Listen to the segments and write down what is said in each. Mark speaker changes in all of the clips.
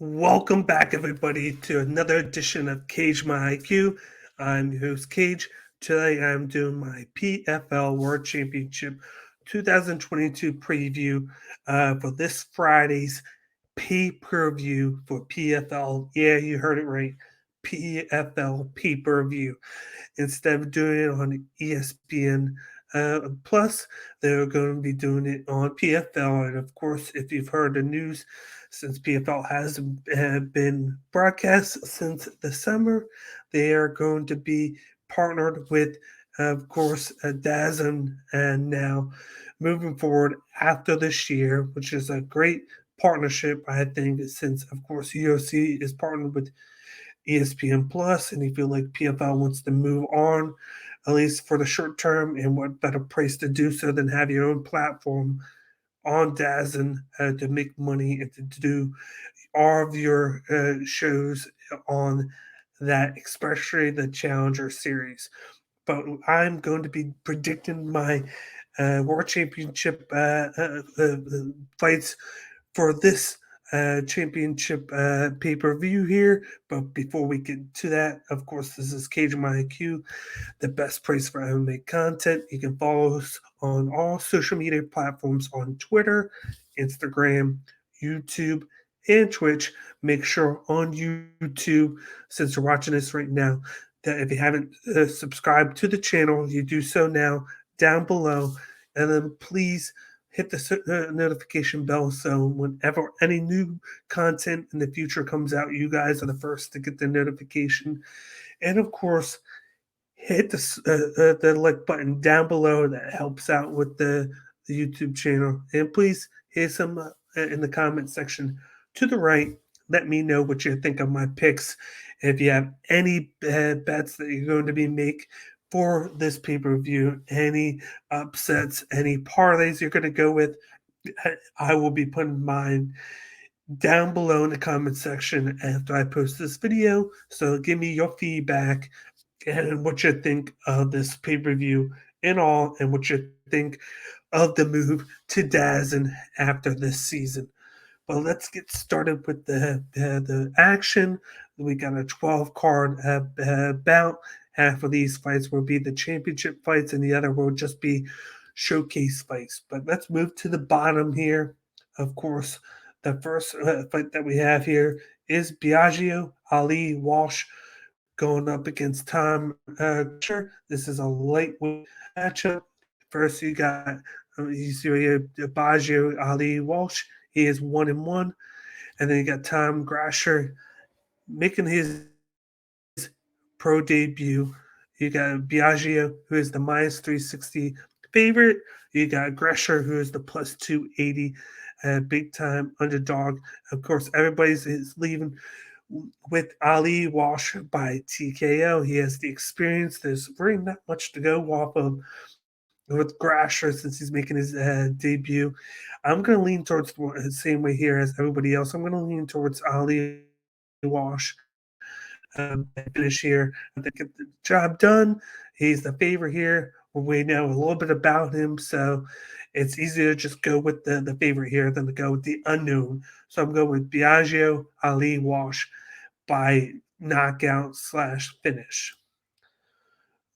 Speaker 1: Welcome back, everybody, to another edition of Cage My IQ. I'm your host, Cage. Today I'm doing my PFL World Championship 2022 preview for this Friday's pay-per-view for PFL. Yeah, you heard it right. PFL pay-per-view. Instead of doing it on ESPN Plus, they're going to be doing it on PFL. And of course, if you've heard the news, since PFL has been broadcast since the summer, they are going to be partnered with, of course, DAZN. And now moving forward after this year, which is a great partnership, I think, since, of course, UFC is partnered with ESPN Plus, and you feel like PFL wants to move on, at least for the short term, and what better place to do so than have your own platform on DAZN to make money and to do all of your shows on that, especially the Challenger Series. But I'm going to be predicting my World Championship fights for this championship pay per view here. But before we get to that, of course, this is Cage My IQ, the best place for MMA content. You can follow us on all social media platforms on Twitter, Instagram, YouTube, and Twitch. Make sure on YouTube, since you're watching this right now, that if you haven't subscribed to the channel, you do so now down below. And then please hit the notification bell so whenever any new content in the future comes out, you guys are the first to get the notification. And of course, hit the like button down below. That helps out with the YouTube channel. And please hit some in the comment section to the right. Let me know what you think of my picks. If you have any bets that you're going to be make for this pay-per-view, any upsets, any parlays you're going to go with, I will be putting mine down below in the comment section after I post this video. So give me your feedback and what you think of this pay-per-view in all, and what you think of the move to DAZN after this season. But let's get started with the action. We got a 12 card bout. Half of these fights will be the championship fights, and the other will just be showcase fights. But let's move to the bottom here. Of course, the first fight that we have here is Biagio Ali Walsh going up against Tom Grasher. This is a lightweight matchup. First, you see here Biagio Ali Walsh. He is 1-1, and then you got Tom Grasher making his pro debut. You got Biagio, who is the minus 360 favorite. You got Grasher, who is the plus 280 big time underdog. Of course, everybody's is leaving with Ali Walsh by TKO. He has the experience. There's really not much to go off of with Grasher since he's making his debut. I'm going to lean towards the same way here as everybody else. I'm going to lean towards Ali Walsh finish here. I think get the job done. He's the favorite here. We know a little bit about him, so it's easier to just go with the favorite here than to go with the unknown. So I'm going with Biagio Ali Walsh by knockout slash finish.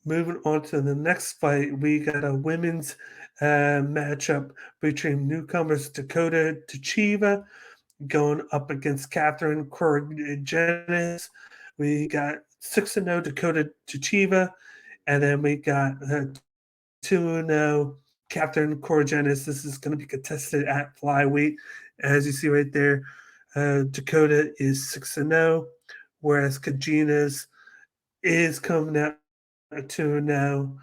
Speaker 1: Moving on to the next fight, we got a women's matchup between newcomers Dakota Tchiva going up against Catherine Corgenes. We got 6-0 Dakota Tchiva, and then we got 2-0 Catherine Corgenes. This is going to be contested at flyweight. As you see right there, Dakota is 6-0, whereas Corgenes is coming out 2-0.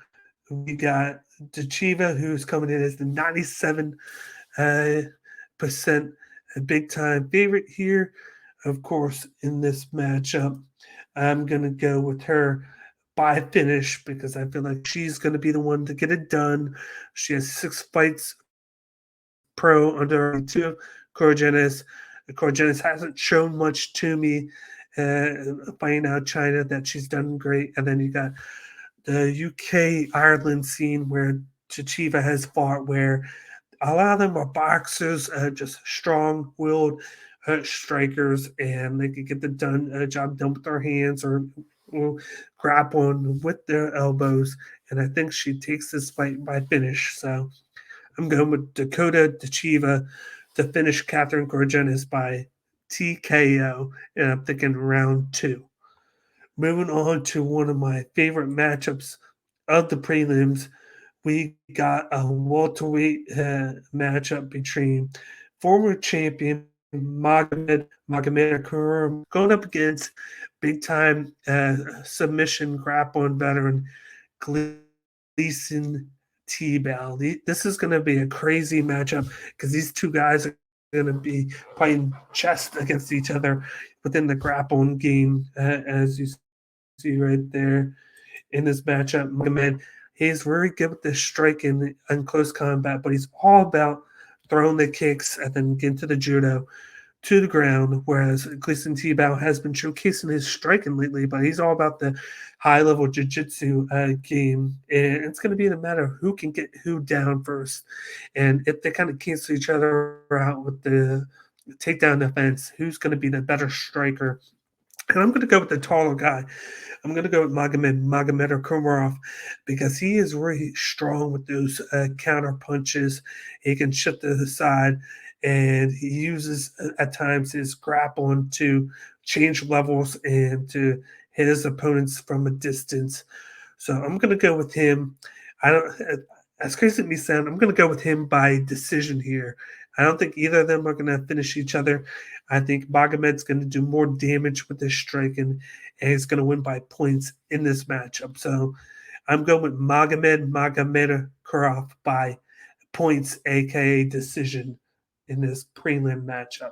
Speaker 1: We got Tchiva, who's coming in as the 97% big time favorite here. Of course, in this matchup, I'm going to go with her by finish because I feel like she's going to be the one to get it done. She has 6 fights pro under her two. Corgenes hasn't shown much to me. Fighting out China that she's done great. And then you got the UK Ireland scene where Tchiva has fought, where a lot of them are boxers, just strong willed, strikers, and they could get the job done with their hands or grappling with their elbows. And I think she takes this fight by finish. So I'm going with Dakota Dachiva to finish Catherine Gorgenis by TKO, and I'm thinking round two. Moving on to one of my favorite matchups of the prelims, we got a welterweight matchup between former champion Magomed going up against big time submission grappling veteran Gleason T-Bell. This is going to be a crazy matchup because these two guys are going to be playing chess against each other within the grappling game, as you see right there in this matchup. Magomed, he's very good with the striking and close combat, but he's all about throwing the kicks and then getting to the judo to the ground, whereas Gleason Tebow has been showcasing his striking lately, but he's all about the high level jiu-jitsu game. And it's going to be a matter of who can get who down first. And if they kind of cancel each other out with the takedown defense, who's going to be the better striker? And I'm going to go with the taller guy. I'm going to go with Magomed Kurmarov because he is really strong with those counter punches. He can shift to the side, and he uses at times his grappling to change levels and to hit his opponents from a distance. So I'm going to go with him. I don't. As crazy as it may sound, I'm going to go with him by decision here. I don't think either of them are going to finish each other. I think Magomed's going to do more damage with his striking, and he's going to win by points in this matchup. So I'm going with Magomed Kurov by points, aka decision, in this prelim matchup.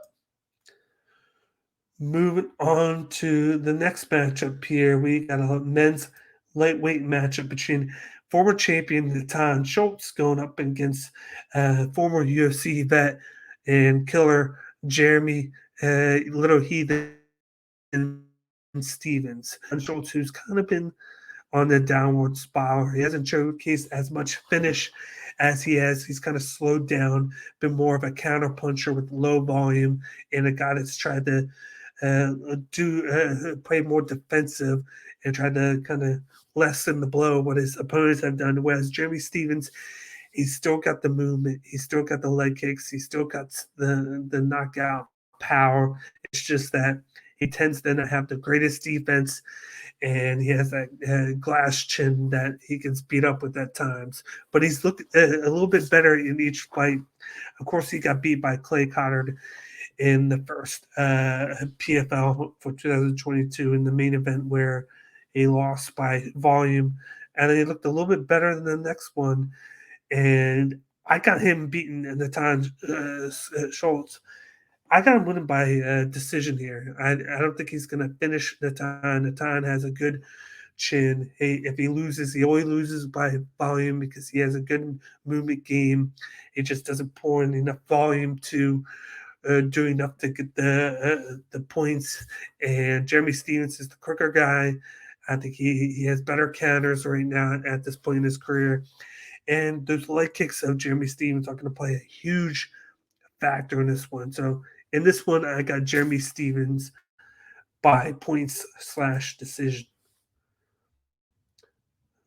Speaker 1: Moving on to the next matchup here, we got a men's lightweight matchup between former champion Natan Schultz going up against former UFC vet and killer Jeremy Little Heathen Stevens. And Schultz, who's kind of been on the downward spiral. He hasn't showcased as much finish as he has. He's kind of slowed down, been more of a counter puncher with low volume, and a guy that's tried to play more defensive and try to kind of lessen the blow of what his opponents have done. Whereas Jeremy Stevens, he's still got the movement, he's still got the leg kicks, he's still got the knockout power. It's just that he tends to not have the greatest defense, and he has that glass chin that he can speed up with at times. But he's looked a little bit better in each fight. Of course, he got beat by Clay Cottard in the first PFL for 2022 in the main event, where he lost by volume, and then he looked a little bit better than the next one. And I got him beaten in the time Schultz. I got him winning by decision here. I don't think he's going to finish Natan. Natan has a good chin. If he loses, he only loses by volume because he has a good movement game. He just doesn't pour in enough volume to do enough to get the points. And Jeremy Stevens is the quicker guy. I think he has better counters right now at this point in his career. And those leg kicks of Jeremy Stevens are going to play a huge factor in this one. So in this one, I got Jeremy Stevens by points/decision.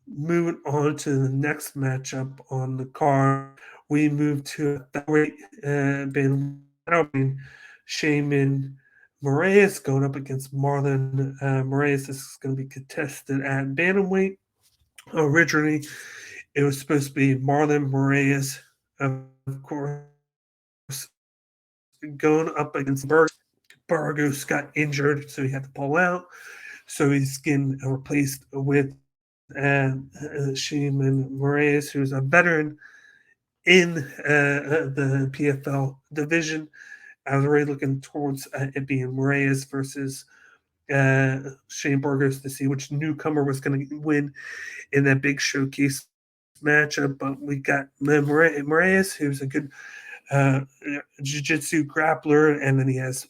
Speaker 1: Moving on to the next matchup on the card, we move to a featherweight Shaman Moraes going up against Marlon Moraes. This is going to be contested at bantamweight. Originally, it was supposed to be Marlon Moraes, of course, going up against Burgos got injured, so he had to pull out. So he's getting replaced with Shimon Moraes, who's a veteran in the PFL division. I was really looking towards it being Moraes versus Shane Burgos to see which newcomer was going to win in that big showcase matchup. But we got Moraes, who's a good jiu-jitsu grappler, and then he has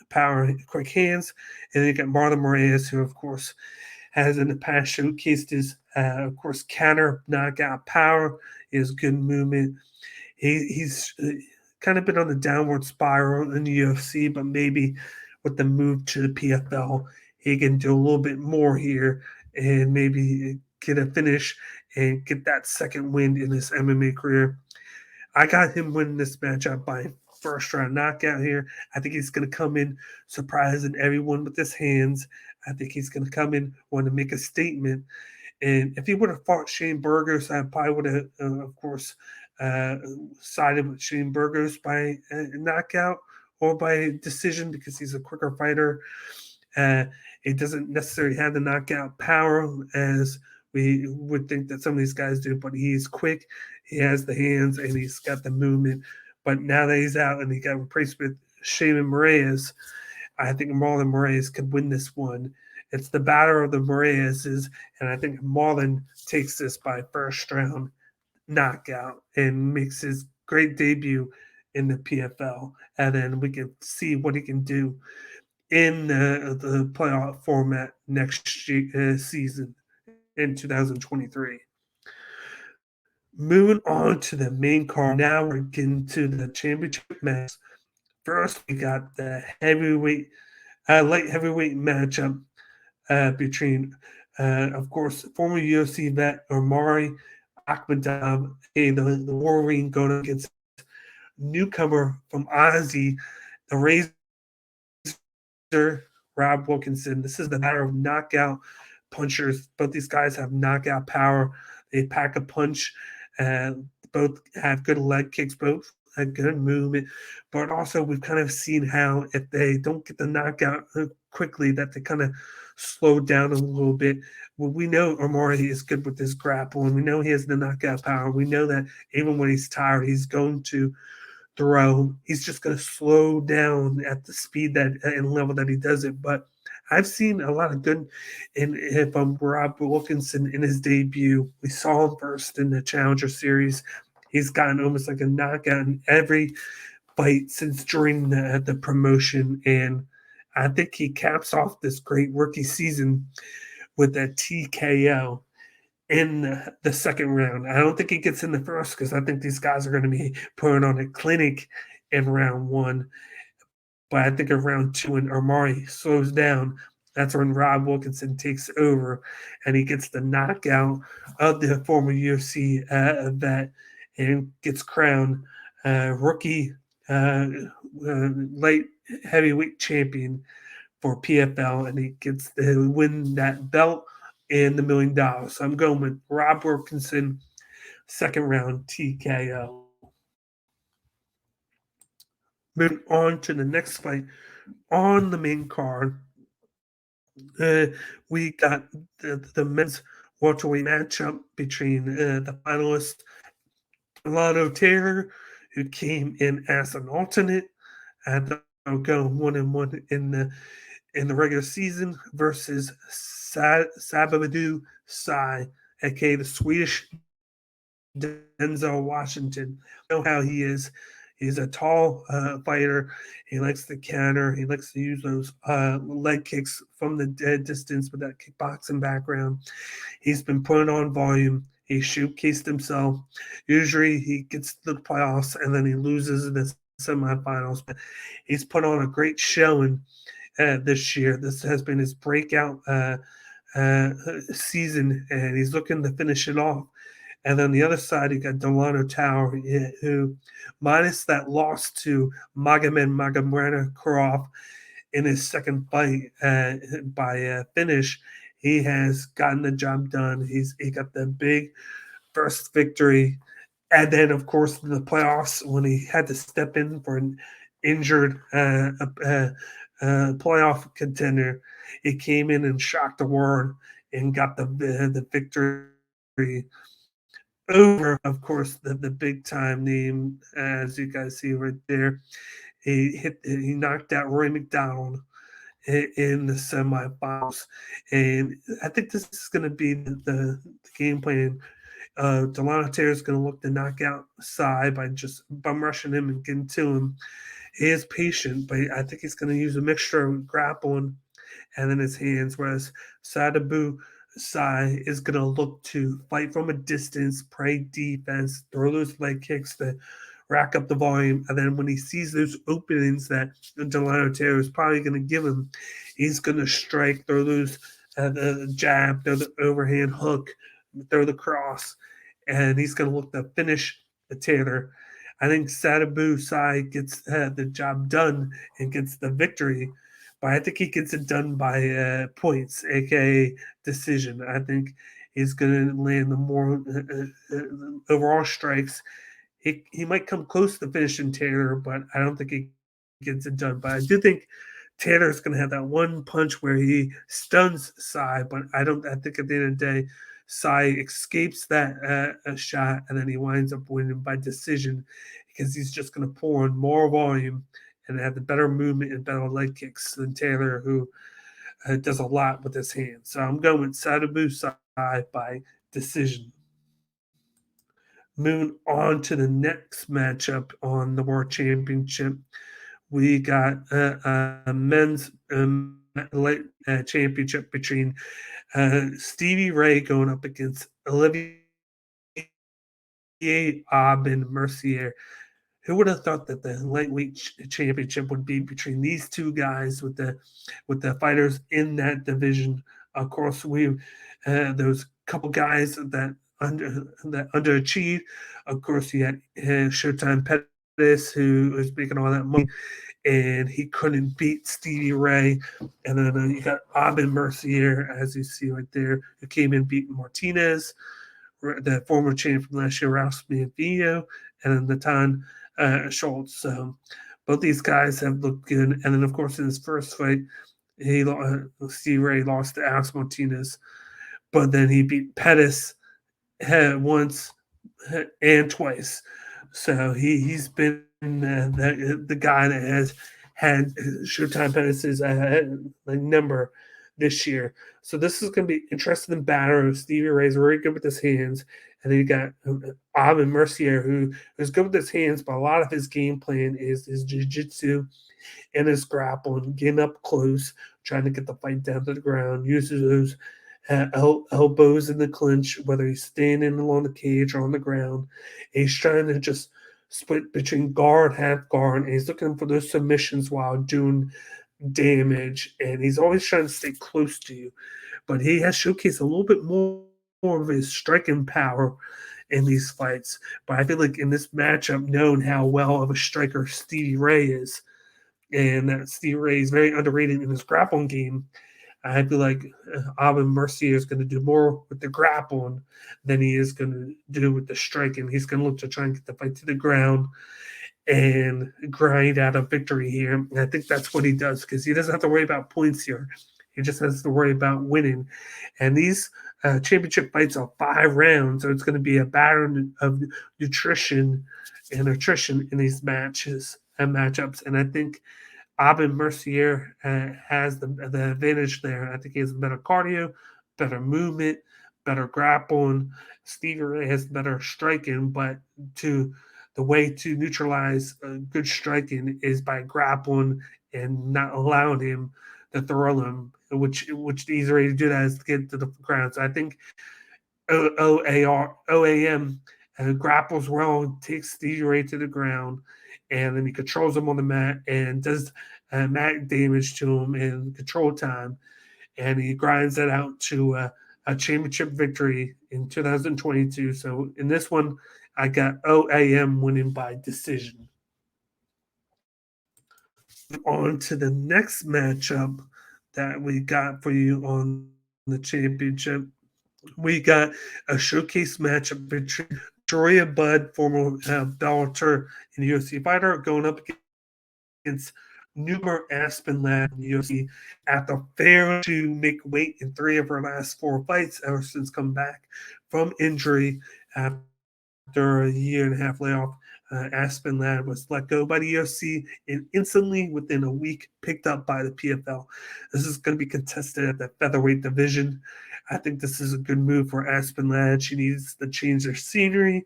Speaker 1: power, quick hands. And then you got Marlon Moraes, who of course has in the past showcased his of course counter knockout power. He has good movement. He's kind of been on the downward spiral in the UFC, but maybe with the move to the PFL, he can do a little bit more here and maybe get a finish and get that second win in his MMA career. I got him winning this matchup by first round knockout here. I think he's going to come in surprising everyone with his hands. I think he's going to come in want to make a statement. And if he would have fought Shane Burgos, I probably would have, of course, uh, sided with Shane Burgos by knockout or by decision because he's a quicker fighter. Uh, he doesn't necessarily have the knockout power as we would think that some of these guys do, but he's quick. He has the hands and he's got the movement. But now that he's out and he got replaced with Shaman Moraes, I think Marlon Moraes could win this one. It's the battle of the Moraeses, and I think Marlon takes this by first round knockout and makes his great debut in the PFL. And then we can see what he can do in the playoff format next season in 2023. Moving on to the main card, now we're getting to the championship match. First, we got the light heavyweight matchup between, of course, former UFC vet Omari Akhmadov, the Wolverine, going against newcomer from Aussie, the Razor Rob Wilkinson. This is the matter of knockout punchers. Both these guys have knockout power. They pack a punch. Uh, both have good leg kicks. Both have good movement. But also, we've kind of seen how if they don't get the knockout quickly, that they kind of slow down a little bit. Well, we know Omari is good with his grapple, and we know he has the knockout power. We know that even when he's tired, he's going to throw. He's just going to slow down at the speed that and level that he does it. But I've seen a lot of good if Rob Wilkinson in his debut. We saw him first in the Challenger Series. He's gotten almost like a knockout in every fight since joining the promotion. And I think he caps off this great rookie season with a TKO in the second round. I don't think he gets in the first because I think these guys are going to be putting on a clinic in round one. But I think in round two, when Omari slows down, that's when Rob Wilkinson takes over and he gets the knockout of the former UFC vet and gets crowned rookie light heavyweight champion for PFL, and he gets to win that belt and the $1 million. So I'm going with Rob Wilkinson, second round TKO. Moving on to the next fight on the main card, uh, we got the men's welterweight matchup between the finalist Lotto Taylor, who came in as an alternate and go 1-1 in the regular season versus Sabadou Sai, aka the Swedish Denzel Washington. You know how he is. He's a tall fighter. He likes to counter. He likes to use those leg kicks from the dead distance with that kickboxing background. He's been putting on volume. He showcased himself. Usually he gets to the playoffs and then he loses in the semifinals. But he's put on a great showing this year. This has been his breakout season, and he's looking to finish it off. And then the other side, you got Delano Tower, who, minus that loss to Magomed Krov in his second fight by finish, he has gotten the job done. He got the big first victory. And then, of course, in the playoffs, when he had to step in for an injured playoff contender, he came in and shocked the world and got the victory over, of course, the big time name, as you guys see right there. He knocked out Roy McDonald in the semifinals, and I think this is going to be the game plan. Delano Taylor is going to look to knock out Sai by just bum rushing him and getting to him. He is patient, but I think he's going to use a mixture of grappling and then his hands, whereas Sadabu Sai is going to look to fight from a distance, play defense, throw those leg kicks to rack up the volume, and then when he sees those openings that Delano Taylor is probably going to give him, he's going to strike, throw those the jab, throw the overhand hook, throw the cross, and he's going to look to finish Taylor. I think Sadabu Sai gets the job done and gets the victory, but I think he gets it done by points, aka decision. I think he's going to land the more overall strikes. He might come close to finishing Taylor, but I don't think he gets it done. But I do think Taylor's going to have that one punch where he stuns Sai, but I don't. I think at the end of the day, Sai escapes that shot, and then he winds up winning by decision because he's just going to pour in more volume and have the better movement and better leg kicks than Taylor, who does a lot with his hands. So I'm going with Sadabu Sai by decision. Moving on to the next matchup on the World Championship, we got a men's light championship between Stevie Ray going up against Olivier Aubin Mercier. Who would have thought that the lightweight championship would be between these two guys with the fighters in that division? Of course, we those couple guys that underachieved. Of course, you had Showtime Pettis, who was making all that money, and he couldn't beat Stevie Ray. And then you got Aubin Mercier, as you see right there, who came in beating Martinez, the former champ from last year, Ralph Manfio, and then Natan Schultz. So both these guys have looked good. And then, of course, in his first fight, Stevie Ray lost to Alex Martinez, but then he beat Pettis once and twice. So he's been the guy that has had Showtime Pettis' number this year. So this is going to be interesting in battle. Stevie Ray's very good with his hands. And then you got Aubin Mercier, who is good with his hands, but a lot of his game plan is his jiu-jitsu and his grappling, getting up close, trying to get the fight down to the ground, uses those elbows in the clinch, whether he's standing along the cage or on the ground. And he's trying to just split between guard, half guard, and he's looking for those submissions while doing damage. And he's always trying to stay close to you. But he has showcased a little bit more of his striking power in these fights. But I feel like in this matchup, knowing how well of a striker Stevie Ray is, and that Stevie Ray is very underrated in his grappling game, I feel like Aubin Mercier is going to do more with the grappling than he is going to do with the striking. He's going to look to try and get the fight to the ground and grind out a victory here. And I think that's what he does because he doesn't have to worry about points here. He just has to worry about winning. And these championship fights are 5 rounds, so it's going to be a battle of nutrition and attrition in these matches and matchups. And I think Aubin Mercier has the advantage there. I think he has better cardio, better movement, better grappling. Stevie Ray has better striking, but the way to neutralize good striking is by grappling and not allowing him to throw him, which the easier way to do that is to get to the ground. So I think OAM grapples well, takes Stevie Ray to the ground, and then he controls him on the mat and does mat damage to him in control time, and he grinds that out to a championship victory in 2022. So in this one, I got OAM winning by decision. On to the next matchup that we got for you on the championship. We got a showcase matchup between Joria Budd, former Bellator and UFC fighter, going up against Numer Aspenlad in the UFC after failing to make weight in 3 of her last 4 fights ever since come back from injury after a year and a half layoff. Aspenlad was let go by the UFC and instantly, within a week, picked up by the PFL. This is going to be contested at the featherweight division. I think this is a good move for Aspenlad. She needs to change her scenery.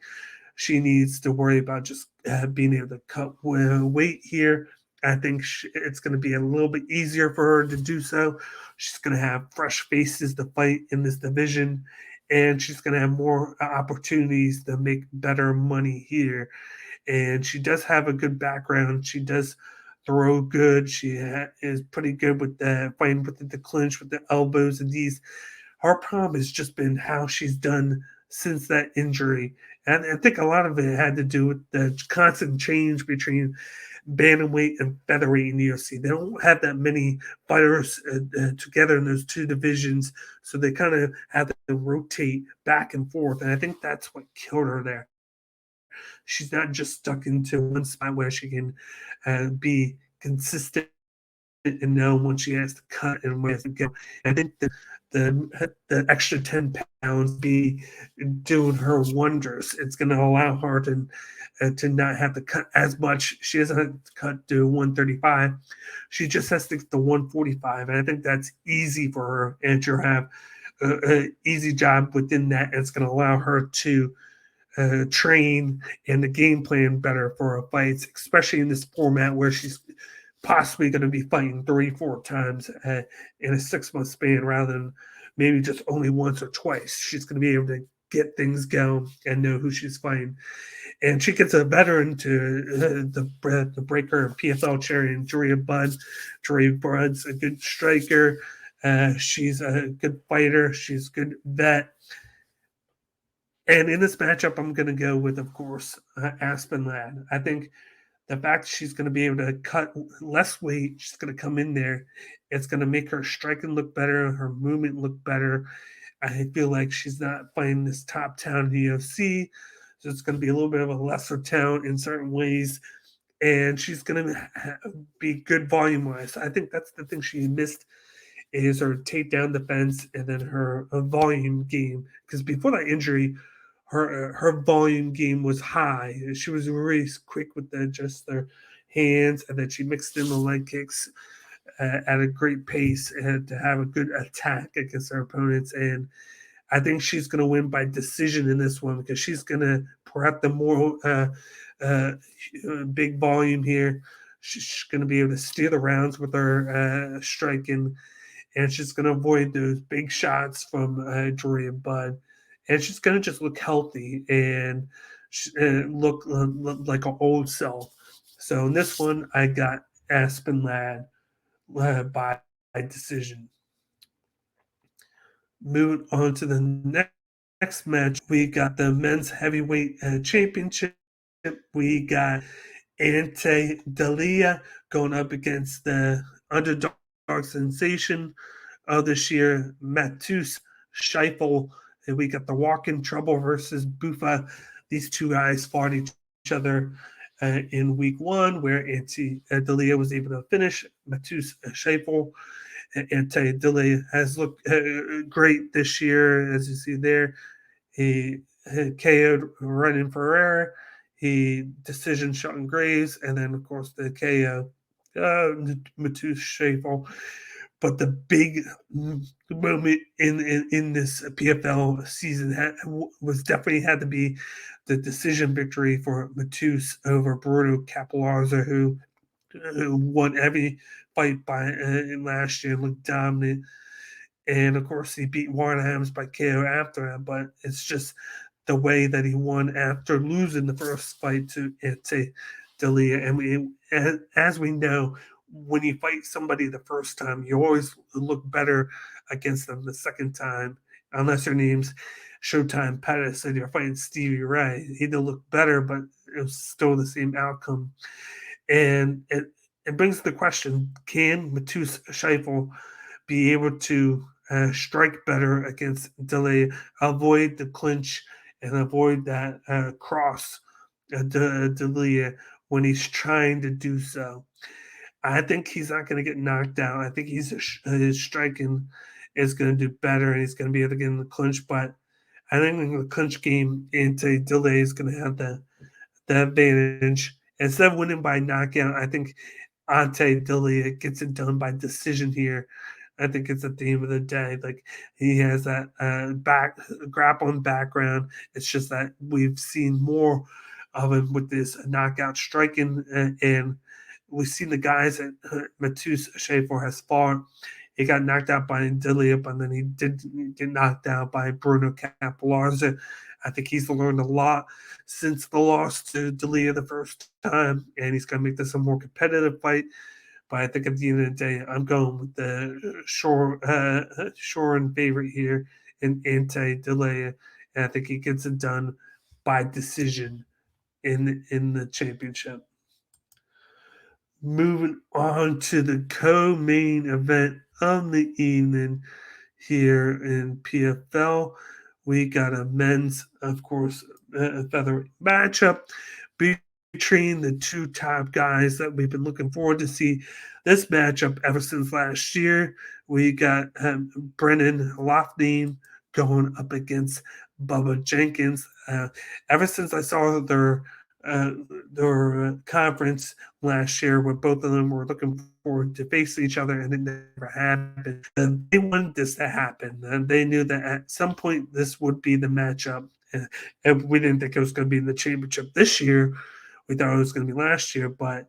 Speaker 1: She needs to worry about just being able to cut weight here. I think it's going to be a little bit easier for her to do so. She's going to have fresh faces to fight in this division, and she's going to have more opportunities to make better money here. and she does have a good background. She does throw good. She is pretty good with the fighting with the clinch, with the elbows and knees. Her problem has just been how she's done since that injury. And I think a lot of it had to do with the constant change between bantamweight and featherweight in the UFC. They don't have that many fighters together in those two divisions, so they kind of have to rotate back and forth. And I think that's what killed her there. She's not just stuck into one spot where she can be consistent and know when she has to cut and where to go. And I think the extra 10 pounds be doing her wonders. It's going to allow her to not have to cut as much. She doesn't have to cut to 135. She just has to get to 145, and I think that's easy for her. And she'll have an easy job within that. It's going to allow her to train and the game plan better for her fights, especially in this format where she's possibly going to be fighting 3, 4 times in a 6 month span rather than maybe just only once or twice. She's going to be able to get things going and know who she's fighting. And she gets a veteran to the breaker PFL champion, Joria Budd. Joria Budd's a good striker. She's a good fighter. She's a good vet. And in this matchup, I'm going to go with, of course, Aspen Ladd. I think the fact she's going to be able to cut less weight, she's going to come in there. It's going to make her striking look better, her movement look better. I feel like she's not fighting this top town in the UFC, so it's going to be a little bit of a lesser town in certain ways. And she's going to be good volume wise. I think that's the thing she missed is her takedown defense and then her volume game. Because before that injury, her volume game was high. She was really quick with just their hands, and then she mixed in the leg kicks at a great pace and to have a good attack against her opponents. And I think she's going to win by decision in this one because she's going to pour out the more big volume here. She's going to be able to steer the rounds with her striking, and she's going to avoid those big shots from Joria Budd. And she's going to just look healthy and look like her old self. So in this one, I got Aspen Ladd by decision. Moving on to the next match, we got the men's heavyweight championship. We got Ante Dalia going up against the underdog sensation of this year, Matus Scheifel. And we got the walk-in trouble versus Bufa. These two guys fought each other in week one, where Ante Dalia was able to finish Matus Scheifel. Ante Dalia has looked great this year, as you see there. He KO'd Renan Ferreira. He decision Sean Graves, and then of course the KO Matus Scheifel. But the big moment in this PFL season was definitely had to be the decision victory for Matus over Bruno Cappellarza, who won every fight by last year, looked dominant. And of course, he beat Warren Adams by KO after that. But it's just the way that he won after losing the first fight to Ante Dalia. And as we know, when you fight somebody the first time, you always look better against them the second time, unless your name's Showtime Pettis and you're fighting Stevie Ray. He did look better, but it was still the same outcome. And it brings the question, can Matus Scheifel be able to strike better against Delay, avoid the clinch, and avoid that cross Delia when he's trying to do so? I think he's not going to get knocked out. I think his striking is going to do better, and he's going to be able to get in the clinch. But I think in the clinch game, Ante Delay is going to have the advantage. Instead of winning by knockout, I think Ante Dalia gets it done by decision here. I think it's at the end of the day. Like he has that grappling background. It's just that we've seen more of him with this knockout striking, and we've seen the guys that Matus Scheifel has fought. He got knocked out by Dalia, but then he did get knocked out by Bruno Cappellarza. I think he's learned a lot since the loss to D'Elia the first time, and he's going to make this a more competitive fight. But I think at the end of the day, I'm going with the Shore and favorite here in Ante Delaya, and I think he gets it done by decision in the championship. Moving on to the co-main event of the evening here in PFL, we got a men's, of course, featherweight matchup between the two top guys that we've been looking forward to see this matchup ever since last year. We got Brennan Loughnane going up against Bubba Jenkins. Ever since I saw uh, their conference last year, where both of them were looking forward to face each other, and it never happened. And they wanted this to happen, and they knew that at some point this would be the matchup. And we didn't think it was going to be in the championship this year. We thought it was going to be last year, but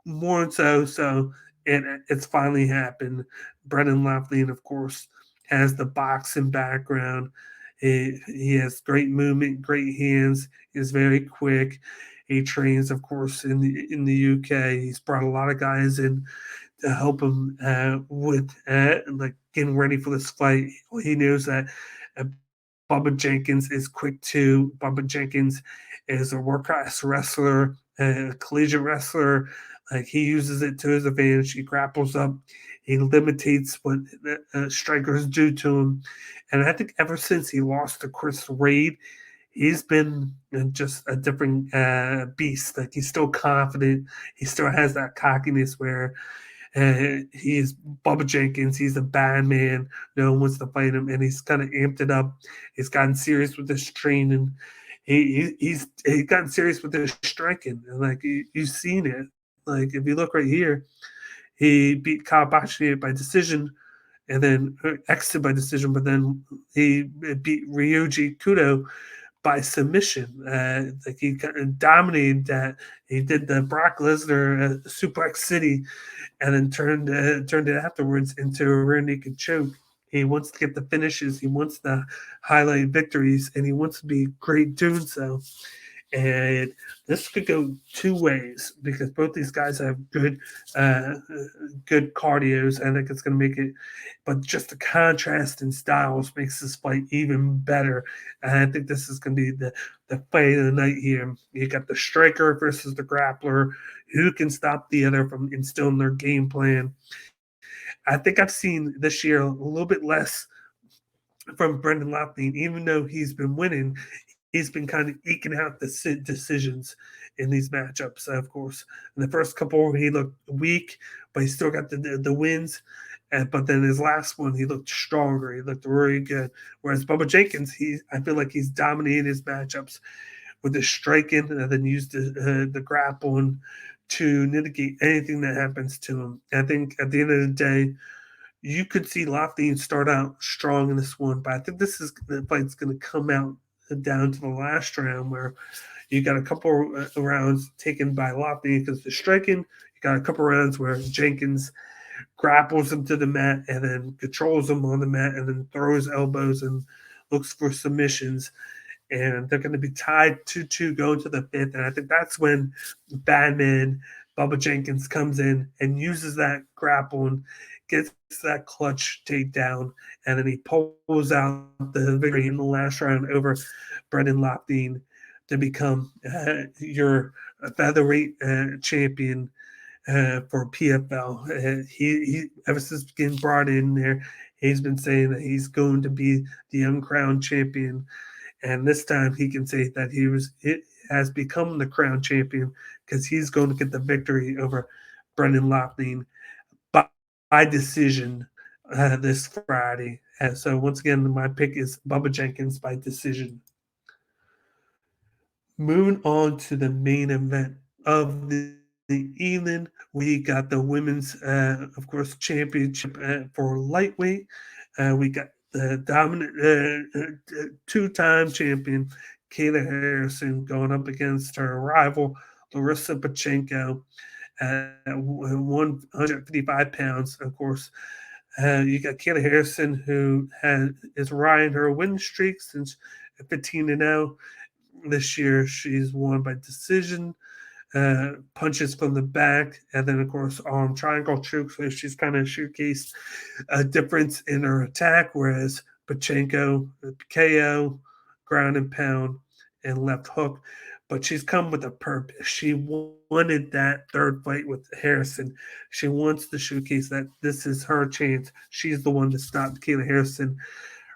Speaker 1: more so, and it's finally happened. Brendan Loughnane, of course, has the boxing background. He has great movement, great hands. He's very quick. He trains, of course, in the UK. He's brought a lot of guys in to help him with like getting ready for this fight. He knows that uh, Bubba Jenkins is quick too. Bubba Jenkins is a world class wrestler, a collegiate wrestler. Like he uses it to his advantage. He grapples up. He limitates what strikers do to him. And I think ever since he lost to Chris Reid, he's been just a different beast. Like he's still confident. He still has that cockiness where he's Bubba Jenkins. He's a bad man. No one wants to fight him, and he's kind of amped it up. He's gotten serious with his training. He's gotten serious with his striking, and like you've seen it. Like if you look right here, he beat Kawabashi by decision, and then exited by decision. But then he beat Ryuji Kudo by submission. Like he kind of dominated that. He did the Brock Lesnar Suplex City, and then turned it afterwards into a rear naked choke. He wants to get the finishes. He wants to highlight victories, and he wants to be great doing so. And this could go two ways because both these guys have good cardios. I think it's going to make it, but just the contrast in styles makes this fight even better. And I think this is going to be the fight of the night here. You got the striker versus the grappler. Who can stop the other from instilling their game plan? I think I've seen this year a little bit less from Brendan Loughnane, even though he's been winning. He's been kind of eking out the decisions in these matchups. Of course, in the first couple, he looked weak, but he still got the wins. But then his last one, he looked stronger. He looked really good. Whereas Bubba Jenkins, I feel like he's dominated his matchups with the striking, and then used the grappling to mitigate anything that happens to him. I think at the end of the day, you could see Loughnane start out strong in this one, but I think the fight's going to come out down to the last round where you got a couple rounds taken by Loughnane because the striking. You got a couple rounds where Jenkins grapples him to the mat and then controls him on the mat and then throws elbows and looks for submissions. And they're going to be tied 2-2 going to the fifth. And I think that's when Batman Bubba Jenkins comes in and uses that grapple and gets that clutch takedown. And then he pulls out the victory in the last round over Brendan Loughnane to become your featherweight champion for PFL. He ever since getting brought in there, he's been saying that he's going to be the uncrowned champion. And this time he can say that it has become the crown champion because he's going to get the victory over Brendan Loughnane by decision this Friday. And so once again, my pick is Bubba Jenkins by decision. Moving on to the main event of the evening, we got the women's, of course, championship for lightweight. We got the dominant two-time champion Kayla Harrison going up against her rival Larissa Pachenko at 155 pounds. Of course, you got Kayla Harrison, who is riding her win streak since 15-0. This year, she's won by decision, punches from the back, and then, of course, arm triangle choke. So she's kind of showcased a difference in her attack, whereas Pachenko, KO, ground and pound, and left hook. But she's come with a purpose. She wanted that third fight with Harrison. She wants to showcase that this is her chance. She's the one to stop Kayla Harrison.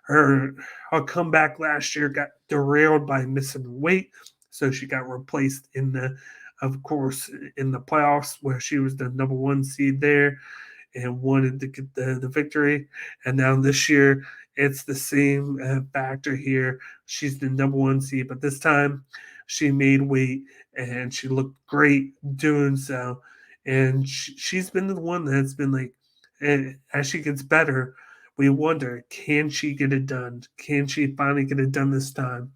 Speaker 1: Her her comeback last year got derailed by missing weight, so she got replaced of course, in the playoffs where she was the number one seed there and wanted to get the victory. And now this year, it's the same factor here. She's the number one seed, but this time she made weight and she looked great doing so. And she's been the one that's been like, as she gets better, we wonder, can she get it done? Can she finally get it done this time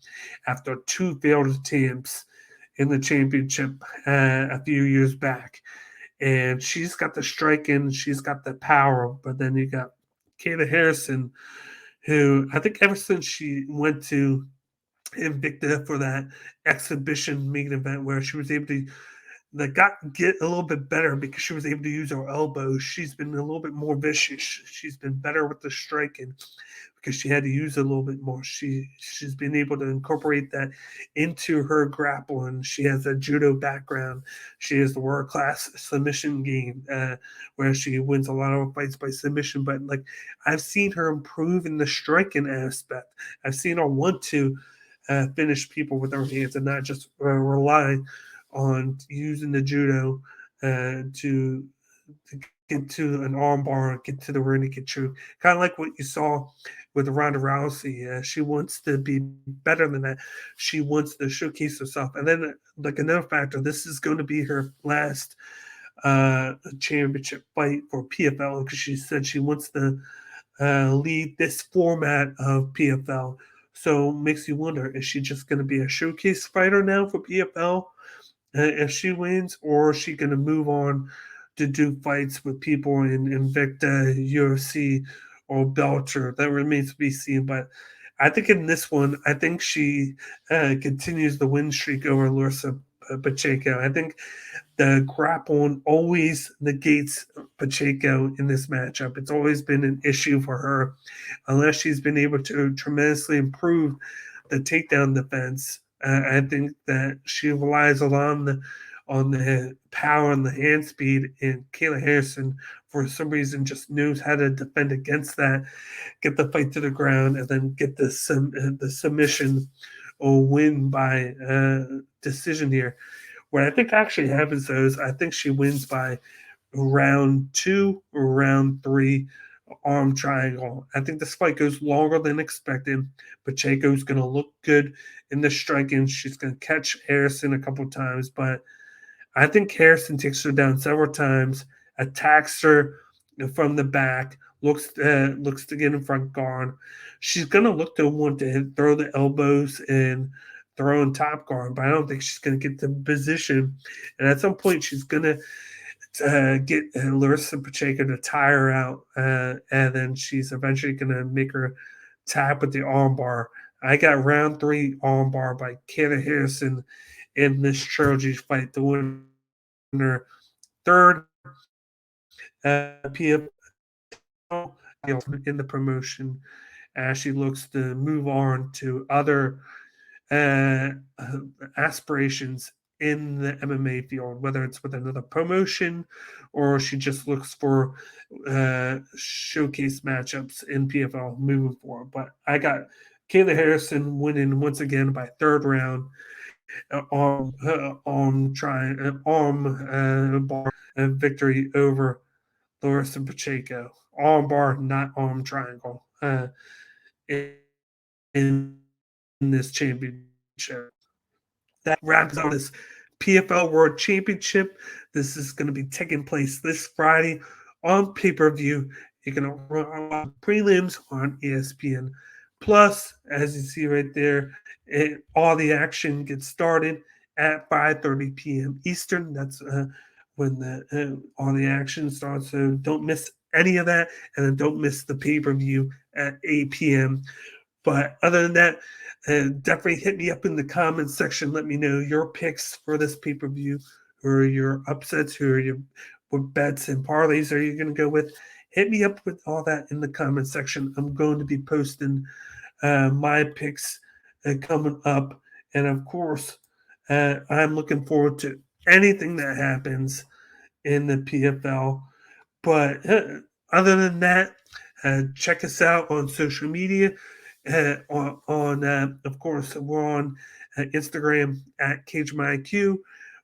Speaker 1: after two failed attempts in the championship a few years back? And she's got the striking, she's got the power. But then you got Kayla Harrison, who I think ever since she went to Invicta for that exhibition meet event where she was able to get a little bit better because she was able to use her elbows. She's been a little bit more vicious. She's been better with the striking because she had to use it a little bit more. She's been able to incorporate that into her grappling. She has a judo background. She has the world class submission game where she wins a lot of fights by submission. But like I've seen her improve in the striking aspect. I've seen her want to finish people with her hands and not just rely on using the judo to get to an armbar, get to the rear naked choke. Kind of like what you saw with Ronda Rousey. She wants to be better than that. She wants to showcase herself. And then, like another factor, this is going to be her last championship fight for PFL because she said she wants to lead this format of PFL. So makes you wonder: is she just going to be a showcase fighter now for PFL? If she wins, or is she going to move on to do fights with people in Invicta, UFC, or Belcher? That remains to be seen. But I think in this one, I think she continues the win streak over Larissa Pacheco. I think the grappling always negates Pacheco in this matchup. It's always been an issue for her, unless she's been able to tremendously improve the takedown defense. I think that she relies a lot on the power and the hand speed, and Kayla Harrison, for some reason, just knows how to defend against that, get the fight to the ground, and then get the submission or win by decision here. What I think actually happens though is I think she wins by round two or round three arm triangle. I think this fight goes longer than expected. Pacheco's going to look good in the striking. She's going to catch Harrison a couple times, but I think Harrison takes her down several times, attacks her from the back, looks to get in front guard. She's gonna look to want to throw the elbows and throw in top guard, but I don't think she's gonna get the position. And at some point, she's gonna get Larissa Pacheco to tire out, and then she's eventually gonna make her tap with the armbar. I got round three armbar by Kayla Harrison in this trilogy fight, the winner. Third, PFL in the promotion as she looks to move on to other uh, aspirations in the MMA field, whether it's with another promotion or she just looks for showcase matchups in PFL moving forward. But I got Kayla Harrison winning once again by third round arm bar victory over Larissa Pacheco. Arm bar, not arm triangle. In, in this championship. That wraps up this PFL World Championship. This is going to be taking place this Friday on pay per view. You can watch prelims on ESPN Plus, as you see right there. All the action gets started at 5:30 p.m. Eastern. That's when all the action starts. So don't miss any of that, and then don't miss the pay per view at 8 p.m. But other than that, definitely hit me up in the comments section. Let me know your picks for this pay per view, who are your upsets, who are your what bets and parlays are you going to go with. Hit me up with all that in the comment section. I'm going to be posting my picks coming up, and of course, I'm looking forward to anything that happens in the PFL. But other than that, check us out on social media. Of course, we're on Instagram at CageMyIQ.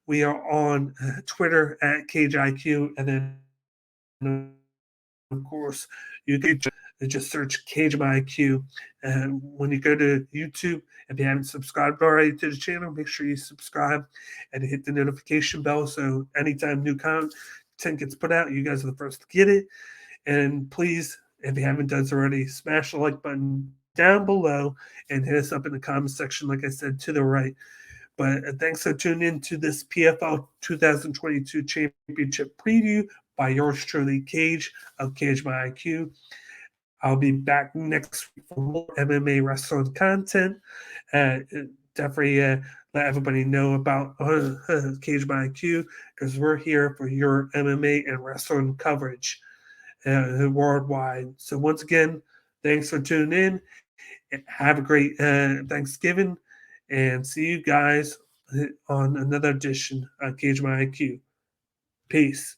Speaker 1: We are on Twitter at CageIQ. And then, of course, you can just search CageMyIQ. And when you go to YouTube, if you haven't subscribed already to the channel, make sure you subscribe and hit the notification bell so anytime new content gets put out, you guys are the first to get it. And please, if you haven't done so already, smash the like button down below and hit us up in the comment section, like I said, to the right. But thanks for tuning in to this PFL 2022 Championship preview by yours truly, Cage of Cage by IQ. I'll be back next week for more MMA wrestling content. Uh, Definitely let everybody know about Cage by IQ because we're here for your MMA and wrestling coverage worldwide. So once again, thanks for tuning in. Have a great Thanksgiving, and see you guys on another edition of Cage My IQ. Peace.